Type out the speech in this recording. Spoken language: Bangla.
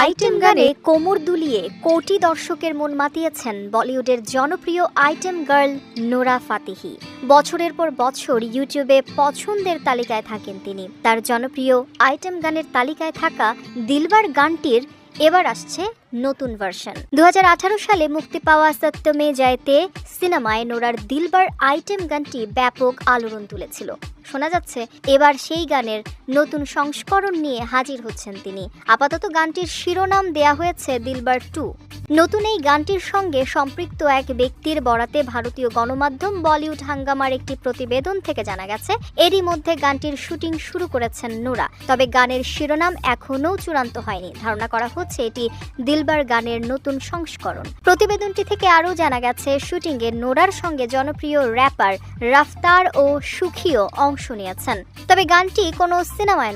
আইটেম গানে কোমর দুলিয়ে কোটি দর্শকের মন মাতিয়েছেন বলিউডের জনপ্রিয় আইটেম গার্ল নোরা ফাতেহি। বছরের পর বছর ইউটিউবে পছন্দের তালিকায় থাকেন তিনি। তার জনপ্রিয় আইটেম গানের তালিকায় থাকা দিলবার গানটির এবার আসছে নতুন ভার্সন। 2018 সালে মুক্তি পাওয়া সত্য মে জয়তে সিনেমায় নোরার দিলবার আইটেম গানটি ব্যাপক আলোড়ন তুলেছিল। শোনা যাচ্ছে এবার সেই গানের নতুন সংস্করণ নিয়ে হাজির হচ্ছেন তিনি। আপাতত গানটির শিরোনাম দেয়া হয়েছে দিলবার 2। নতুন এই গানটির সঙ্গে সম্পৃক্ত এক ব্যক্তির বরাতে ভারতীয় গণমাধ্যম বলিউড হাঙ্গামার একটি প্রতিবেদন থেকে জানা গেছে, এরই মধ্যে গানটির শুটিং শুরু করেছেন নোরা। তবে গানের শিরোনাম এখনও চূড়ান্ত হয়নি। ধারণা করা হচ্ছে এটি দিলবার গানের নতুন সংস্করণ। প্রতিবেদনটি থেকে আরও জানা গেছে, শুটিংয়ে নোরার সঙ্গে জনপ্রিয় র্যাপার রাফতার ও সুখিও অংশ নিয়েছেন। তবে গানটি কোনো সিনেমায় নয়,